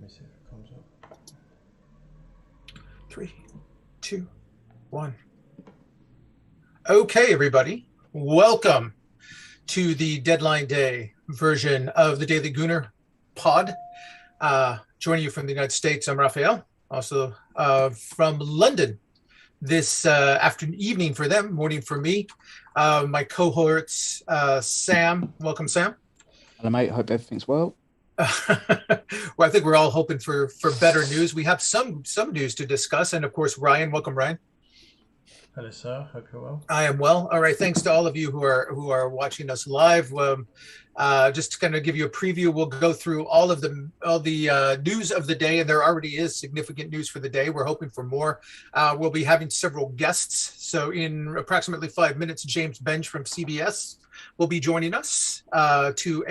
me see if it comes up. 3, 2, 1. Okay, everybody. Welcome to the deadline day version of the Daily Gooner pod. Joining you from the United States, I'm Raphael. Also from London this evening for them, morning for me. My cohorts, Sam. Welcome, Sam. Hello, mate. Hope everything's well. Well, I think we're all hoping for better news. We have some news to discuss, and of course, Ryan. Welcome, Ryan. Hello, sir. Hope you're well. I am well. All right. Thanks to all of you who are watching us live. Just to kind of give you a preview, we'll go through all the news of the day, and there already is significant news for the day. We're hoping for more. We'll be having several guests. So in approximately 5 minutes, James Bench from CBS will be joining us to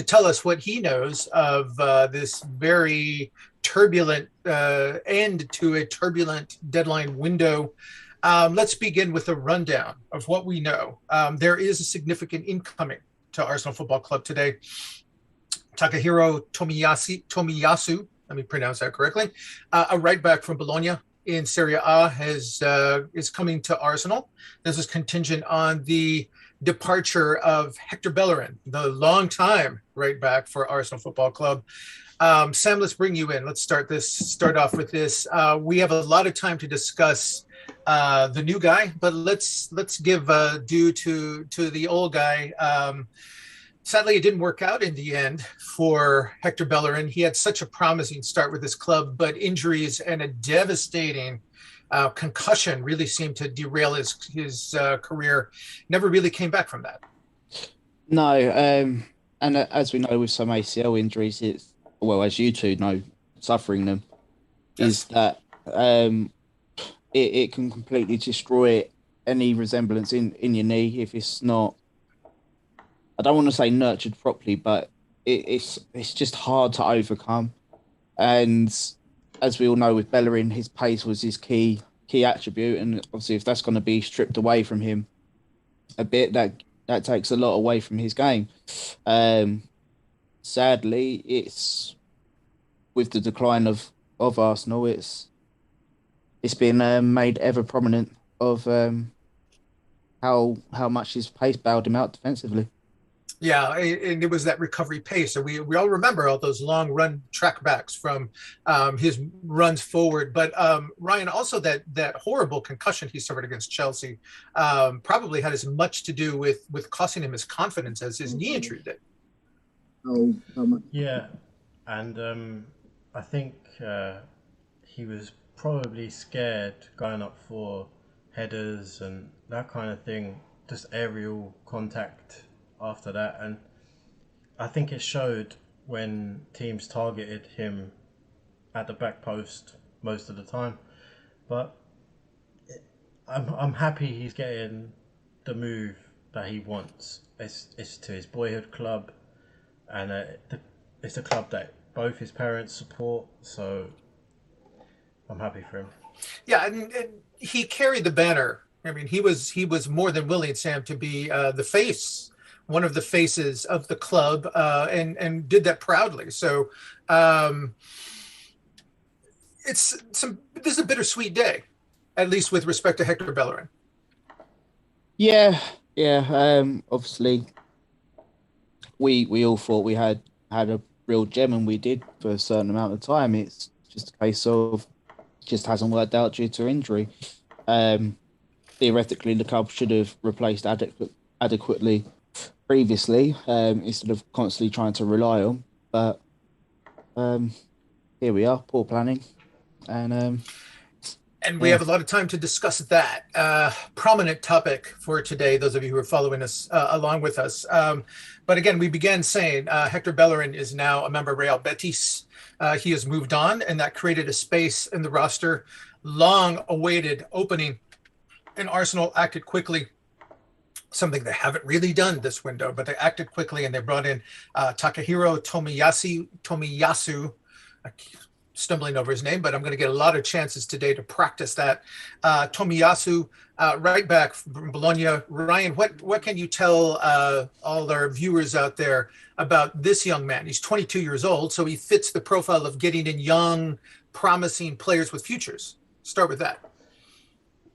tell us what he knows of this very turbulent end to a turbulent deadline window. Let's begin with a rundown of what we know. There is a significant incoming to Arsenal Football Club today. Takahiro Tomiyasu, let me pronounce that correctly, a right back from Bologna in Serie A is coming to Arsenal. This is contingent on the departure of Hector Bellerin, the longtime right back for Arsenal Football Club. Sam, let's bring you in. Let's start off with this. We have a lot of time to discuss the new guy, but let's give due to the old guy. Sadly, it didn't work out in the end for Hector Bellerin. He had such a promising start with his club, but injuries and a devastating concussion really seemed to derail his career. Never really came back from that. No, and as we know with some ACL injuries, it's, well, as you two know, suffering them, yes, is that it can completely destroy any resemblance in your knee if it's not, I don't want to say nurtured properly, but it's just hard to overcome. And as we all know with Bellerin, his pace was his key attribute, and obviously if that's going to be stripped away from him a bit, that takes a lot away from his game. Sadly, it's with the decline of Arsenal, it's been made ever prominent of how much his pace bailed him out defensively. Yeah, and it was that recovery pace. So we all remember all those long run track backs from his runs forward. But Ryan, also that horrible concussion he suffered against Chelsea probably had as much to do with costing him his confidence as his knee injury did. Yeah, and I think he was probably scared going up for headers and that kind of thing, just aerial contact after that. And I think it showed when teams targeted him at the back post most of the time. But I'm happy he's getting the move that he wants. It's to his boyhood club, and it's a club that both his parents support, so I'm happy for him. Yeah, and he carried the banner. I mean, he was more than willing, Sam, to be the face, one of the faces of the club, and did that proudly. So this is a bittersweet day, at least with respect to Hector Bellerin. Yeah. Obviously, we all thought we had a real gem, and we did for a certain amount of time. It's just a case of just hasn't worked out due to injury. Theoretically, the club should have replaced adequately previously, instead of constantly trying to rely on. But here we are, poor planning, and we have a lot of time to discuss that prominent topic for today, those of you who are following us along with us. But again, we began saying Hector Bellerin is now a member of Real Betis. He has moved on, and that created a space in the roster, long-awaited opening, and Arsenal acted quickly, something they haven't really done this window, but they acted quickly, and they brought in Takahiro Tomiyasu. stumbling over his name, but I'm going to get a lot of chances today to practice that. Tomiyasu, right back from Bologna. Ryan, what can you tell all our viewers out there about this young man? He's 22 years old, so he fits the profile of getting in young, promising players with futures. Start with that.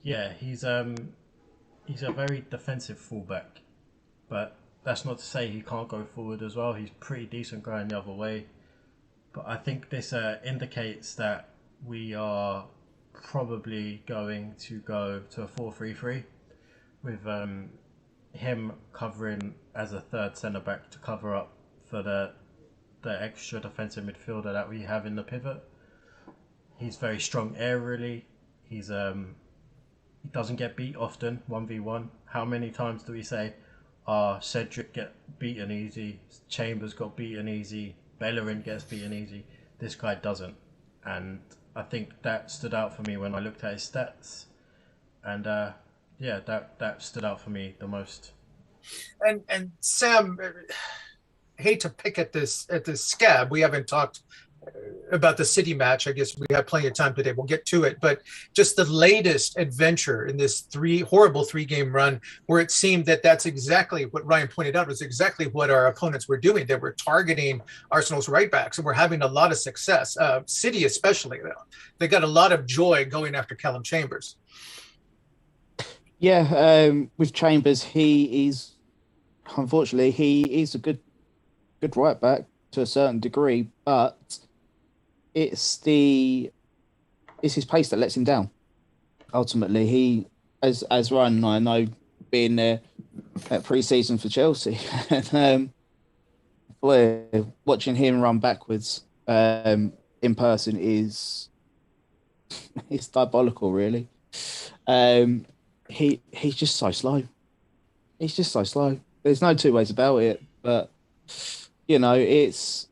Yeah, he's a very defensive fullback, but that's not to say he can't go forward as well. He's pretty decent going the other way. But I think this indicates that we are probably going to go to a 4-3-3 with him covering as a third centre back to cover up for the extra defensive midfielder that we have in the pivot. He's very strong aerially. He doesn't get beat often 1v1. How many times do we say, Cedric get beaten easy, Chambers got beaten easy, Bellerin gets beaten easy? This guy doesn't. And I think that stood out for me when I looked at his stats. And that stood out for me the most. And Sam, I hate to pick at this scab. We haven't talked about the City match. I guess we have plenty of time today. We'll get to it. But just the latest adventure in this horrible three-game run, where it seemed that that's exactly what Ryan pointed out, was exactly what our opponents were doing. They were targeting Arsenal's right backs, and we're having a lot of success. City especially, they got a lot of joy going after Callum Chambers. Yeah, with Chambers, unfortunately, he is a good right back to a certain degree, but it's his pace that lets him down. Ultimately, he, as Ryan and I know, being there at pre-season for Chelsea, and watching him run backwards in person is diabolical, really. He's just so slow. He's just so slow. There's no two ways about it. But it's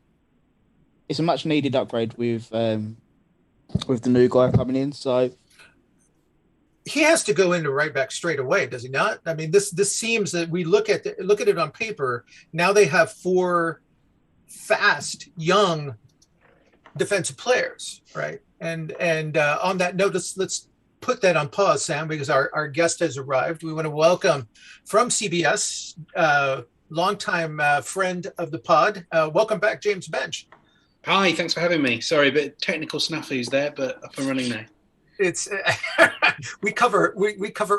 a much needed upgrade with the new guy coming in. So he has to go into right back straight away, does he not? I mean, this seems that we look at it on paper. Now they have 4 fast, young defensive players, right? And on that note, let's put that on pause, Sam, because our guest has arrived. We want to welcome from CBS, longtime friend of the pod. Welcome back, James Bench. Hi, thanks for having me. Sorry, a bit technical snafus there, but up and running now. It's we cover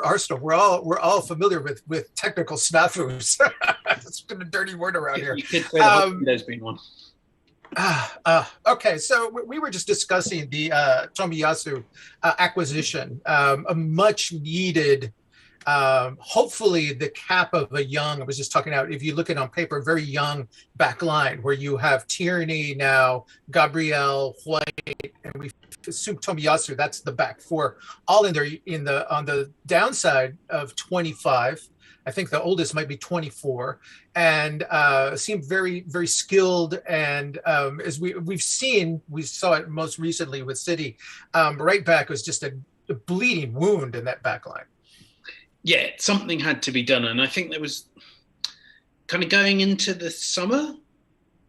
Arsenal. We're all familiar with technical snafus. That's been a dirty word around here. You could say there's been one. Okay, so we were just discussing the Tomiyasu acquisition, a much needed, hopefully the cap of a young, I was just talking about, if you look at it on paper, a very young back line where you have Tierney now, Gabriel, White, and we assume Tomiyasu, that's the back 4, all in there on the downside of 25. I think the oldest might be 24, and seemed very, very skilled. And as we saw it most recently with City, right back was just a bleeding wound in that back line. Yeah, something had to be done. And I think there was kind of going into the summer,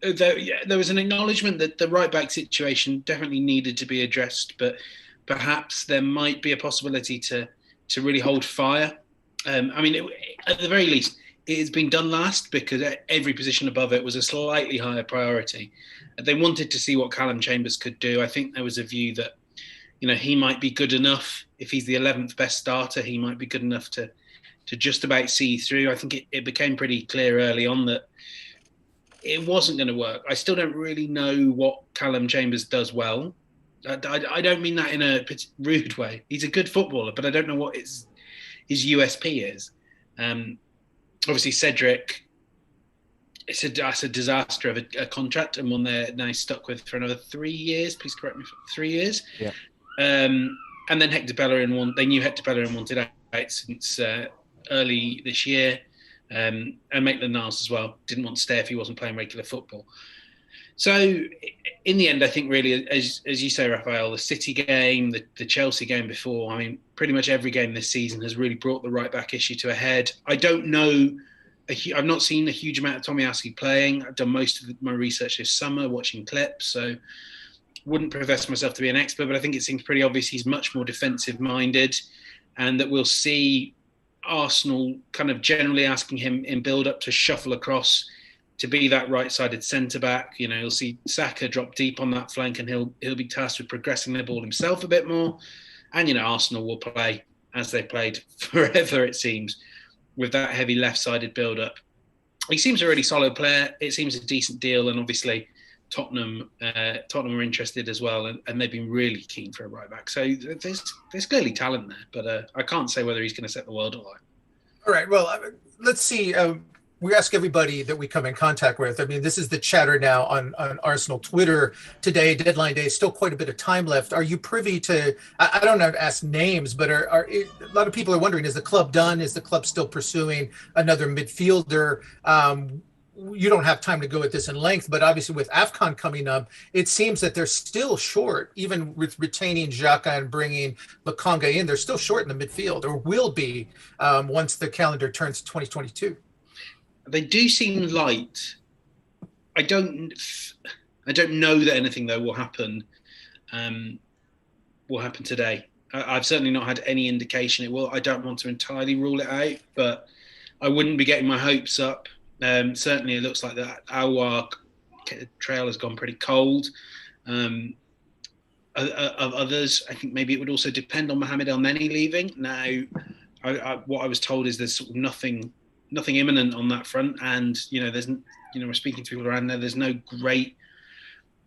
there was an acknowledgement that the right back situation definitely needed to be addressed, but perhaps there might be a possibility to really hold fire. At the very least, it has been done last because every position above it was a slightly higher priority. They wanted to see what Callum Chambers could do. I think there was a view that, he might be good enough. If he's the 11th best starter, he might be good enough to just about see through. I think it became pretty clear early on that it wasn't going to work. I still don't really know what Callum Chambers does well. I don't mean that in a rude way. He's a good footballer, but I don't know what his USP is. Obviously, Cedric, it's a disaster of a contract and one they're now stuck with for another 3 years. Please correct me, 3 years. Yeah. And then Hector Bellerin they knew Hector Bellerin wanted out since early this year. And Maitland-Niles as well didn't want to stay if he wasn't playing regular football. So in the end, I think really, as you say, Raphael, the City game, the Chelsea game before, pretty much every game this season has really brought the right back issue to a head. I don't know. I've not seen a huge amount of Tomiyasu playing. I've done most of my research this summer, watching clips. So wouldn't profess myself to be an expert, but I think it seems pretty obvious he's much more defensive-minded, and that we'll see Arsenal kind of generally asking him in build-up to shuffle across to be that right-sided centre-back. You know, you'll see Saka drop deep on that flank, and he'll be tasked with progressing the ball himself a bit more. And, you know, Arsenal will play as they played forever, it seems, with that heavy left-sided build-up. He seems a really solid player. It seems a decent deal, and obviously Tottenham are interested as well, and they've been really keen for a right back. So there's clearly talent there, but I can't say whether he's going to set the world alight. All right. Well, let's see. We ask everybody that we come in contact with. I mean, this is the chatter now on Arsenal Twitter today, deadline day, still quite a bit of time left. Are you privy to, I don't know how to ask names, but a lot of people are wondering, is the club done? Is the club still pursuing another midfielder? You don't have time to go at this in length, but obviously with AFCON coming up, it seems that they're still short, even with retaining Xhaka and bringing Lokonga in, they're still short in the midfield, or will be once the calendar turns to 2022. They do seem light. I don't know that anything though will happen today. I've certainly not had any indication it will. I don't want to entirely rule it out, but I wouldn't be getting my hopes up. Certainly, it looks like that Aouar trail has gone pretty cold. Of others, I think maybe it would also depend on Mohamed El Neni leaving. Now, what I was told is there's sort of nothing imminent on that front, and we're speaking to people around there. There's no great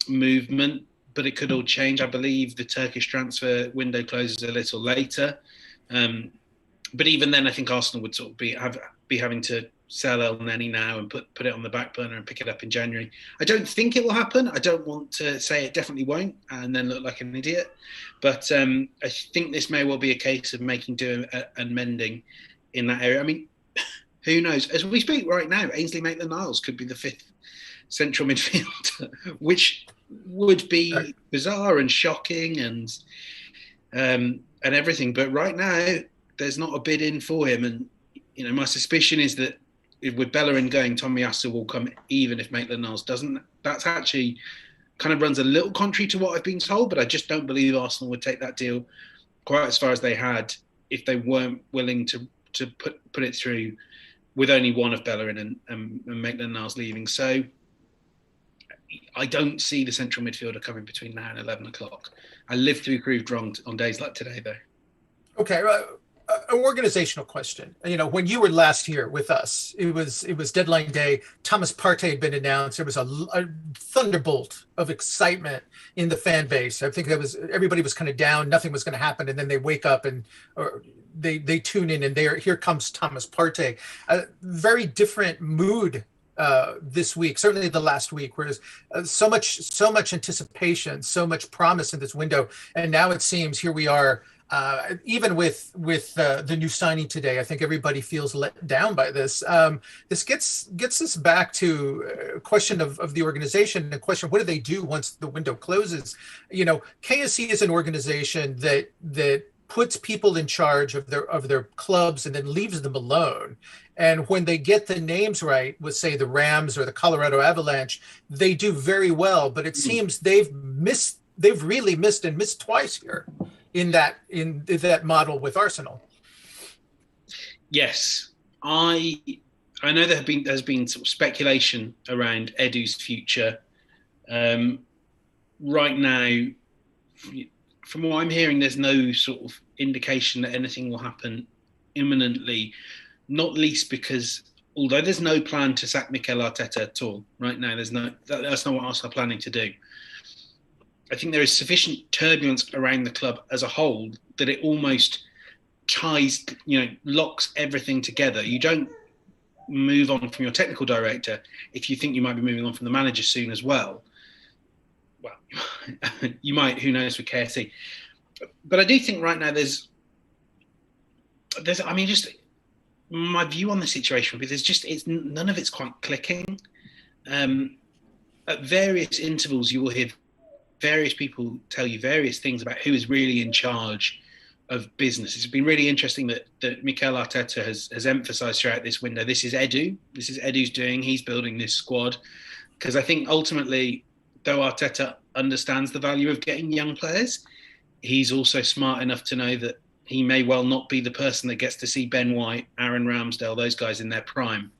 movement, but it could all change. I believe the Turkish transfer window closes a little later, but even then, I think Arsenal would sort of be having to sell El Neni now and put it on the back burner and pick it up in January. I don't think it will happen. I don't want to say it definitely won't and then look like an idiot. But I think this may well be a case of making do and mending in that area. I mean, who knows? As we speak right now, Ainsley Maitland-Niles could be the fifth central midfielder, which would be bizarre and shocking and everything. But right now, there's not a bid in for him. And, my suspicion is that with Bellerin going, Tomiyasu will come even if Maitland-Niles doesn't. That's actually kind of runs a little contrary to what I've been told, but I just don't believe Arsenal would take that deal quite as far as they had if they weren't willing to put it through with only one of Bellerin and Maitland-Niles leaving. So I don't see the central midfielder coming between now and 11 o'clock. I live to be proved wrong on days like today, though. Okay, an organizational question. When you were last here with us, it was deadline day. Thomas Partey had been announced. There was a thunderbolt of excitement in the fan base. I think everybody was kind of down. Nothing was going to happen, and then they wake up and they tune in, and here comes Thomas Partey. A very different mood this week, certainly the last week, whereas so much anticipation, so much promise in this window, and now it seems here we are. Even with the new signing today, I think everybody feels let down by this. This gets us back to a question of the organization, and a question: what do they do once the window closes? KSE is an organization that puts people in charge of their clubs and then leaves them alone. And when they get the names right, with say the Rams or the Colorado Avalanche, they do very well. But it seems they've really missed and missed twice here in that model with Arsenal. Yes, I know there's been sort of speculation around Edu's future. Right now, from what I'm hearing, there's no sort of indication that anything will happen imminently, not least because although there's no plan to sack Mikel Arteta at all right now, that's not what Arsenal are planning to do. I think there is sufficient turbulence around the club as a whole that it almost locks everything together. You don't move on from your technical director if you think you might be moving on from the manager soon as well. Well, you might, who knows with KSE. But I do think right now there's just my view on the situation would be none of it's quite clicking. At various intervals, you will hear various people tell you various things about who is really in charge of business. It's been really interesting that Mikel Arteta has emphasised throughout this window, this is Edu. This is Edu's doing. He's building this squad. Because I think ultimately though Arteta understands the value of getting young players, he's also smart enough to know that he may well not be the person that gets to see Ben White, Aaron Ramsdale, those guys in their prime.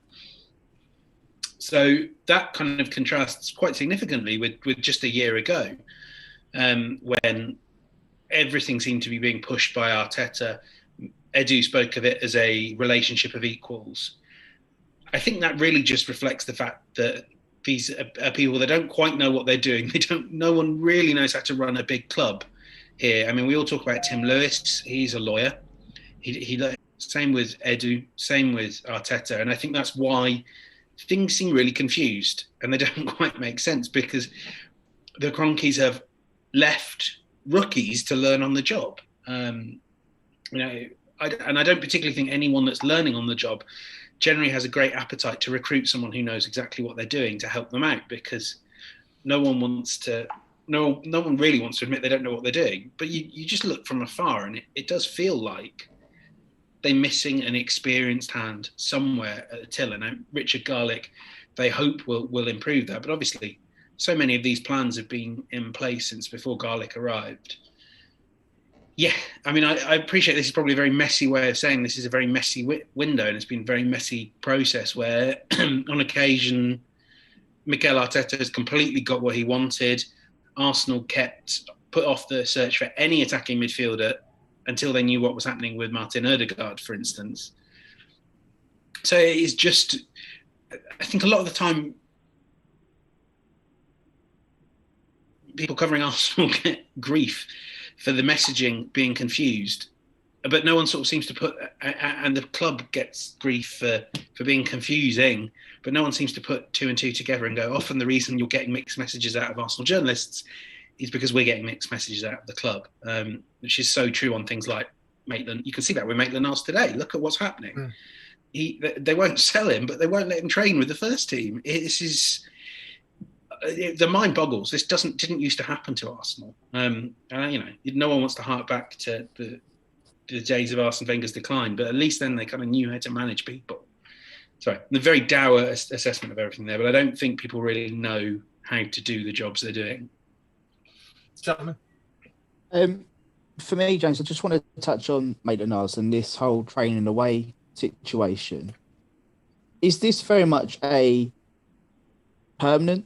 So that kind of contrasts quite significantly with just a year ago, when everything seemed to be being pushed by Arteta. Edu spoke of it as a relationship of equals. I think that really just reflects the fact that these are people that don't quite know what they're doing. No one really knows how to run a big club here. I mean, we all talk about Tim Lewis. He's a lawyer. Same with Edu, same with Arteta. And I think that's why things seem really confused and they don't quite make sense, because the Cronkies have left rookies to learn on the job. I don't particularly think anyone that's learning on the job generally has a great appetite to recruit someone who knows exactly what they're doing to help them out, because no one really wants to admit they don't know what they're doing. But you just look from afar and it does feel like they're missing an experienced hand somewhere at the tiller. Now, Richard Garlick, they hope will improve that. But obviously, so many of these plans have been in place since before Garlick arrived. Yeah, I mean, I appreciate this is probably a very messy way of saying this is a very messy window, and it's been a very messy process where on occasion Mikel Arteta has completely got what he wanted. Arsenal put off the search for any attacking midfielder until they knew what was happening with Martin Odegaard, for instance. So it is just, I think a lot of the time, people covering Arsenal get grief for the messaging being confused, but no one sort of seems to put, and the club gets grief for being confusing, but no one seems to put two and two together and go, often the reason you're getting mixed messages out of Arsenal journalists is because we're getting mixed messages out of the club, which is so true on things like Maitland. You can see that with Maitland-Niles today. Look at what's happening. They won't sell him, but they won't let him train with the first team. The mind boggles. This didn't used to happen to Arsenal. No one wants to hark back to the days of Arsene Wenger's decline, but at least then they kind of knew how to manage people. Sorry, the very dour assessment of everything there, but I don't think people really know how to do the jobs they're doing. Gentlemen? For me, James, I just want to touch on Maitland-Niles and this whole training away situation. Is this very much a permanent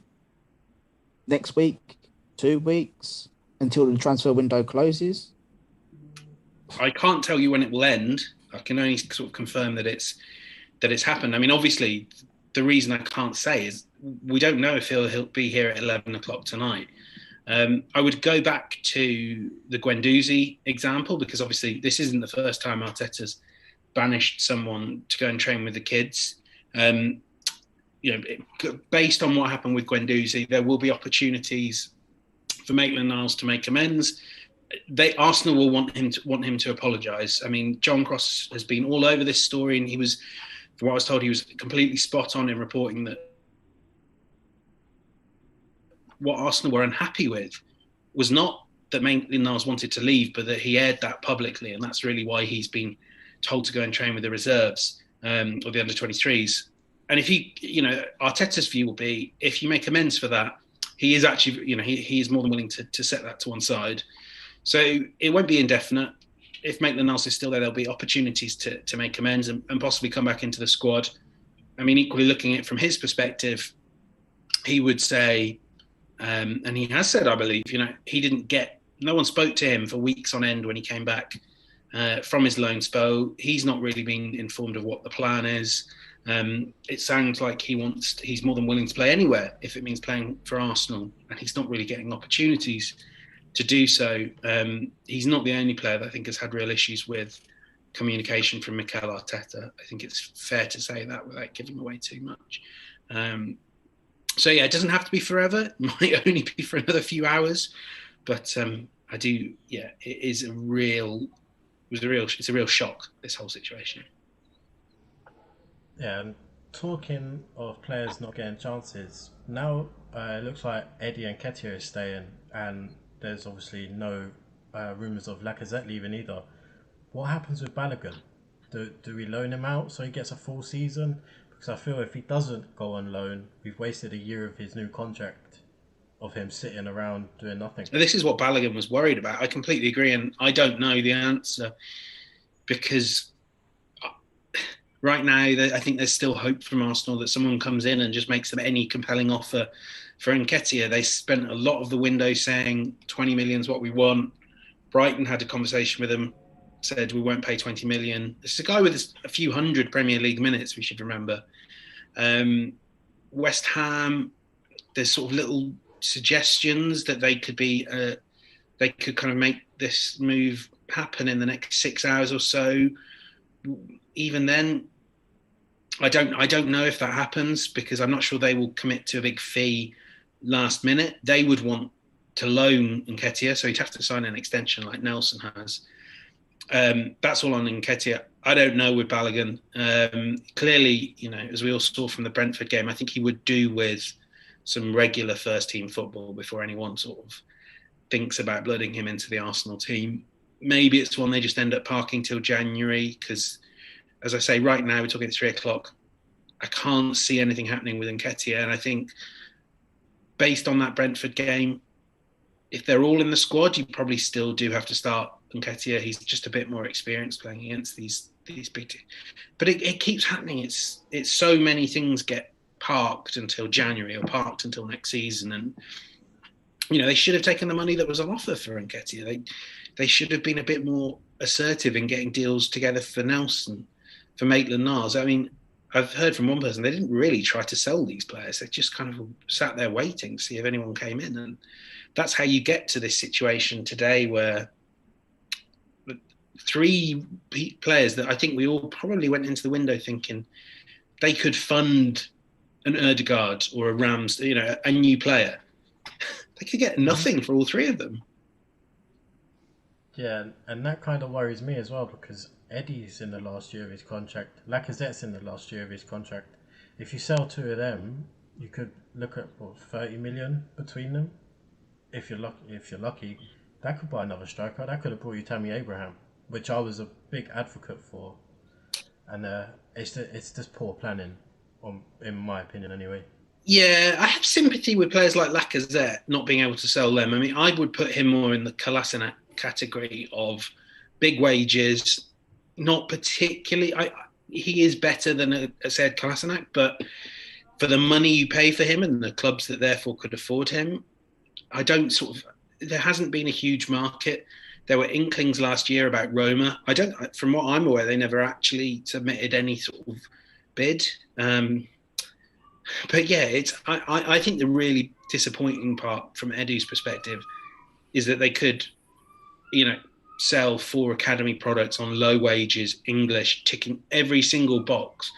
next week, 2 weeks, until the transfer window closes? I can't tell you when it will end. I can only sort of confirm that it's happened. I mean, obviously, the reason I can't say is we don't know if he'll be here at 11 o'clock tonight. I would go back to the Guendouzi example, because obviously this isn't the first time Arteta's banished someone to go and train with the kids. Based on what happened with Guendouzi, there will be opportunities for Maitland-Niles to make amends. Arsenal will want him to apologise. I mean, John Cross has been all over this story, and from what I was told, he was completely spot on in reporting that what Arsenal were unhappy with was not that Maitland-Niles wanted to leave, but that he aired that publicly, and that's really why he's been told to go and train with the reserves or the under-23s. And Arteta's view will be, if you make amends for that, he is actually, he is more than willing to set that to one side. So it won't be indefinite. If Maitland-Niles is still there, there'll be opportunities to make amends and possibly come back into the squad. I mean, equally looking at it from his perspective, he would say, and he has said, I believe, no one spoke to him for weeks on end when he came back from his loan spell. He's not really been informed of what the plan is. It sounds like he's more than willing to play anywhere if it means playing for Arsenal, and he's not really getting opportunities to do so. He's not the only player that I think has had real issues with communication from Mikel Arteta. I think it's fair to say that without giving away too much. It doesn't have to be forever. It might only be for another few hours, but it's a real shock, this whole situation. Yeah, and talking of players not getting chances, now it looks like Eddie Nketiah is staying, and there's obviously no rumours of Lacazette leaving either. What happens with Balogun? Do we loan him out so he gets a full season? Because I feel if he doesn't go on loan, we've wasted a year of his new contract. of him sitting around doing nothing. This is what Balogun was worried about. I completely agree, and I don't know the answer because right now I think there's still hope from Arsenal that someone comes in and just makes them any compelling offer for Nketiah. They spent a lot of the window saying 20 million is what we want. Brighton had a conversation with them, said we won't pay 20 million. This is a guy with a few hundred Premier League minutes, we should remember. West Ham, there's sort of little suggestions that they could kind of make this move happen in the next 6 hours or so. Even then, I don't know if that happens because I'm not sure they will commit to a big fee last minute. They would want to loan Nketiah, so he'd have to sign an extension like Nelson has. That's all on Nketiah. I don't know with Balogun. Clearly, as we all saw from the Brentford game, I think he would do with some regular first-team football before anyone sort of thinks about blooding him into the Arsenal team. Maybe it's one they just end up parking till January because, as I say, right now we're talking at 3:00. I can't see anything happening with Nketiah, and I think based on that Brentford game, if they're all in the squad, you probably still do have to start Nketiah. He's just a bit more experienced playing against these big teams. But it keeps happening. It's so many things get parked until January or parked until next season, and they should have taken the money that was on offer for Nketiah. They should have been a bit more assertive in getting deals together for Nelson, for Maitland-Niles. I mean, I've heard from one person they didn't really try to sell these players. They just kind of sat there waiting to see if anyone came in, and that's how you get to this situation today where 3 players that I think we all probably went into the window thinking they could fund an Ødegaard or a Rams, a new player. They could get nothing for all 3 of them. Yeah, and that kind of worries me as well because Eddie's in the last year of his contract. Lacazette's in the last year of his contract. If you sell 2 of them, you could look at 30 million between them. If you're lucky, that could buy another striker. That could have brought you Tammy Abraham, which I was a big advocate for. And it's just poor planning, in my opinion, anyway. Yeah, I have sympathy with players like Lacazette not being able to sell them. I mean, I would put him more in the Kolasinac category of big wages, not particularly. He is better than a said Kolasinac, but for the money you pay for him and the clubs that therefore could afford him, there hasn't been a huge market. There were inklings last year about Roma. From what I'm aware, they never actually submitted any sort of bid. But yeah, I think the really disappointing part from Edu's perspective is that they could, sell 4 academy products on low wages, English, ticking every single box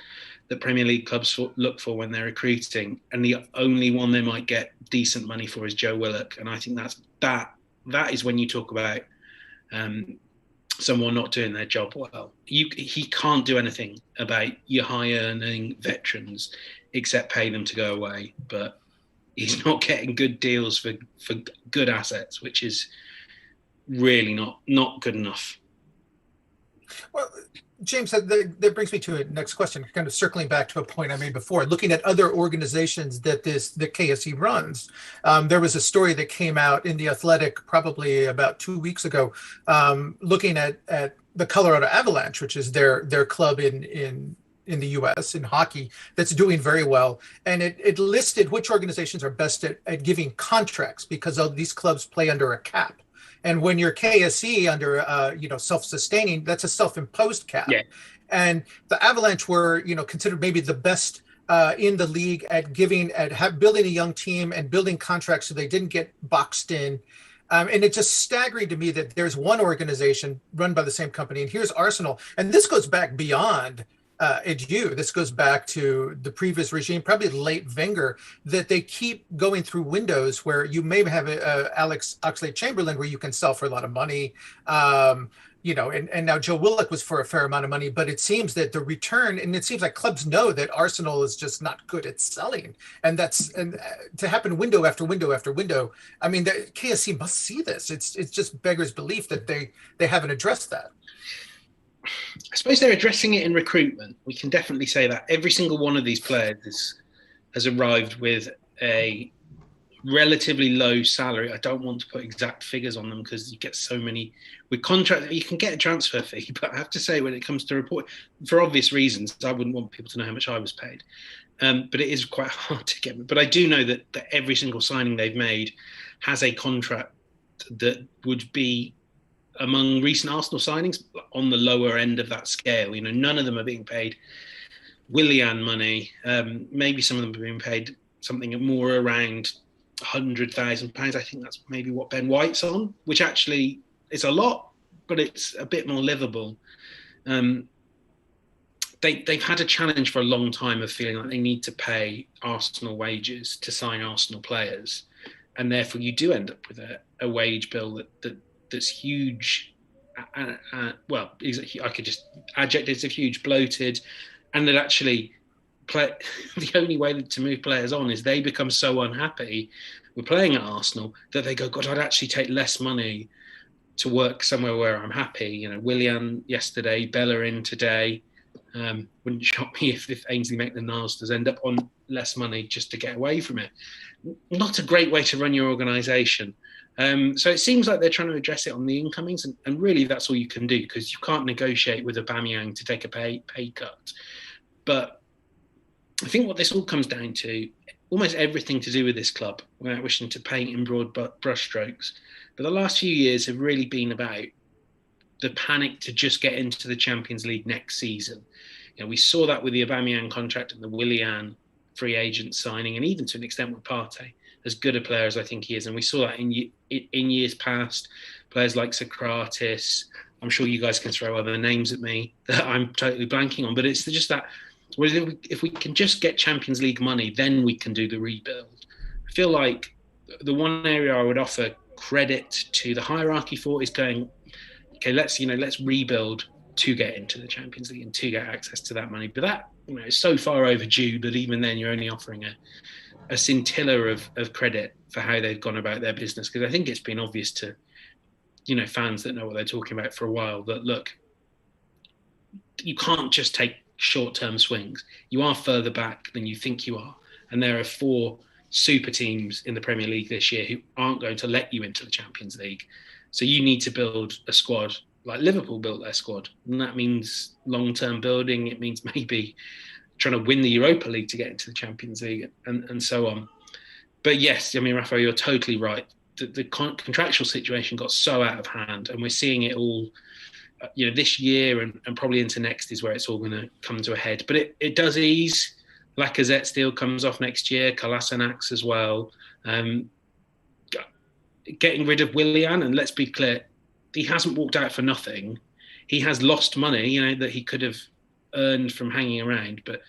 that Premier League clubs look for when they're recruiting, and the only one they might get decent money for is Joe Willock. And I think that is when you talk about someone not doing their job well. He can't do anything about your high-earning veterans except pay them to go away. But he's not getting good deals for good assets, which is really not good enough. Well, James, that brings me to a next question, kind of circling back to a point I made before, looking at other organizations that KSE runs. There was a story that came out in The Athletic probably about 2 weeks ago, looking at the Colorado Avalanche, which is their club in the U.S. in hockey that's doing very well. And it listed which organizations are best at giving contracts because of these clubs play under a cap. And when you're KSE under, self-sustaining, that's a self-imposed cap. Yeah. And the Avalanche were, considered maybe the best in the league at building a young team and building contracts so they didn't get boxed in. And it's just staggering to me that there's one organization run by the same company, and here's Arsenal. And this goes back beyond Edu. This goes back to the previous regime, probably late Wenger, that they keep going through windows where you may have Alex Oxlade-Chamberlain where you can sell for a lot of money. And now Joe Willock was for a fair amount of money, but it seems that the return, and it seems like clubs know that Arsenal is just not good at selling. And to happen window after window after window. I mean, the KSC must see this. It's just beggars belief that they haven't addressed that. I suppose they're addressing it in recruitment. We can definitely say that every single one of these players has arrived with a relatively low salary. I don't want to put exact figures on them because you get so many with contract. You can get a transfer fee, but I have to say, when it comes to report, for obvious reasons, I wouldn't want people to know how much I was paid. But it is quite hard to get. But I do know that every single signing they've made has a contract that would be among recent Arsenal signings on the lower end of that scale. You know, none of them are being paid Willian money. Maybe some of them are being paid something more around £100,000. I think that's maybe what Ben White's on, which actually is a lot, but it's a bit more livable. They've had a challenge for a long time of feeling like they need to pay Arsenal wages to sign Arsenal players, and therefore you do end up with a wage bill that's huge. Well, I could just adjectives of huge, bloated, and that actually the only way to move players on is they become so unhappy with playing at Arsenal that they go, God, I'd actually take less money to work somewhere where I'm happy. You know, Willian yesterday, Bellerin today. Wouldn't shock me if Ainsley Maitland-Niles does end up on less money just to get away from it. Not a great way to run your organisation. So it seems like they're trying to address it on the incomings, and really that's all you can do, because you can't negotiate with Aubameyang to take a pay cut. But I think what this all comes down to, almost everything to do with this club, without wishing to paint in broad brushstrokes, but the last few years have really been about the panic to just get into the Champions League next season. You know, we saw that with the Aubameyang contract and the Willian free agent signing, and even to an extent with Partey, as good a player as I think he is. And we saw that in years past, players like Socrates. I'm sure you guys can throw other names at me that I'm totally blanking on, but it's just that if we can just get Champions League money, then we can do the rebuild. I feel like the one area I would offer credit to the hierarchy for is going, okay, let's rebuild to get into the Champions League and to get access to that money. But that, you know, is so far overdue that even then you're only offering a scintilla of credit for how they've gone about their business. Because I think it's been obvious to, you know, fans that know what they're talking about for a while that, look, you can't just take short-term swings. You are further back than you think you are. And there are 4 super teams in the Premier League this year who aren't going to let you into the Champions League. So you need to build a squad like Liverpool built their squad. And that means long-term building. It means maybe trying to win the Europa League to get into the Champions League and so on. But yes, I mean, Rafael, you're totally right. The contractual situation got so out of hand, and we're seeing it all, you know, this year and probably into next is where it's all going to come to a head. But it does ease. Lacazette's deal comes off next year, Kolasinac's as well. Getting rid of Willian, and let's be clear, he hasn't walked out for nothing. He has lost money, you know, that he could have earned from hanging around. But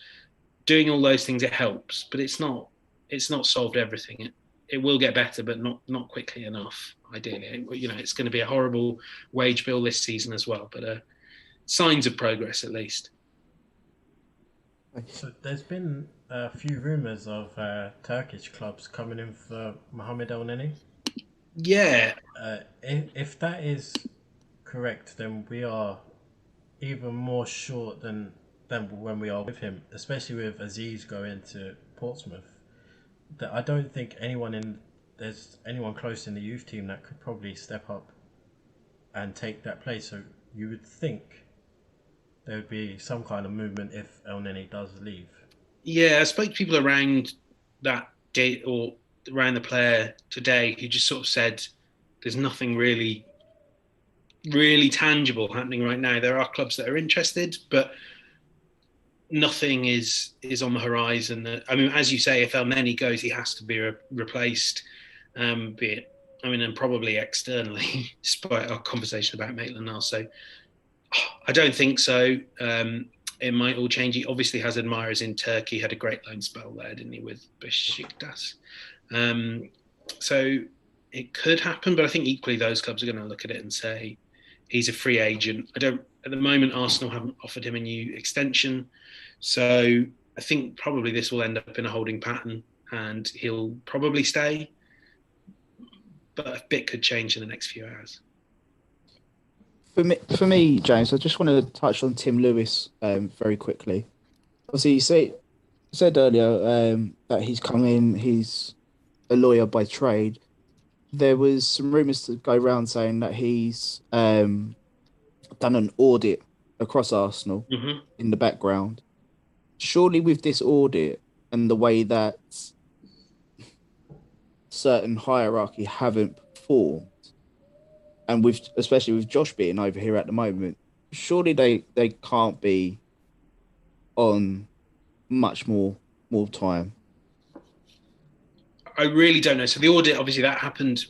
doing all those things, it helps. But it's not solved everything. It will get better, but not quickly enough. Ideally, you know, it's going to be a horrible wage bill this season as well. But signs of progress, at least. So there's been a few rumours of Turkish clubs coming in for Mohamed El-Neni. Yeah. If that is correct, then we are even more short than when we are with him, especially with Aziz going to Portsmouth. That I don't think there's anyone close in the youth team that could probably step up and take that place. So you would think there would be some kind of movement if El-Neni does leave. Yeah, I spoke to people around that date or around the player today who just sort of said there's nothing really tangible happening right now. There are clubs that are interested, but nothing is on the horizon. I mean, as you say, if El-Neni goes, he has to be replaced, and probably externally, despite our conversation about Maitland-Niles. So I don't think so. It might all change. He obviously has admirers in Turkey. Had a great loan spell there, didn't he, with Besiktas? So it could happen, but I think equally those clubs are going to look at it and say he's a free agent. At the moment, Arsenal haven't offered him a new extension. So I think probably this will end up in a holding pattern and he'll probably stay. But a bit could change in the next few hours. For me, James, I just want to touch on Tim Lewis very quickly. Obviously, you said earlier that he's come in, he's a lawyer by trade. There was some rumours to go around saying that he's done an audit across Arsenal in the background. Surely with this audit and the way that certain hierarchy haven't performed, and with especially with Josh being over here at the moment, surely they can't be on much more time. I really don't know. So the audit, obviously, that happened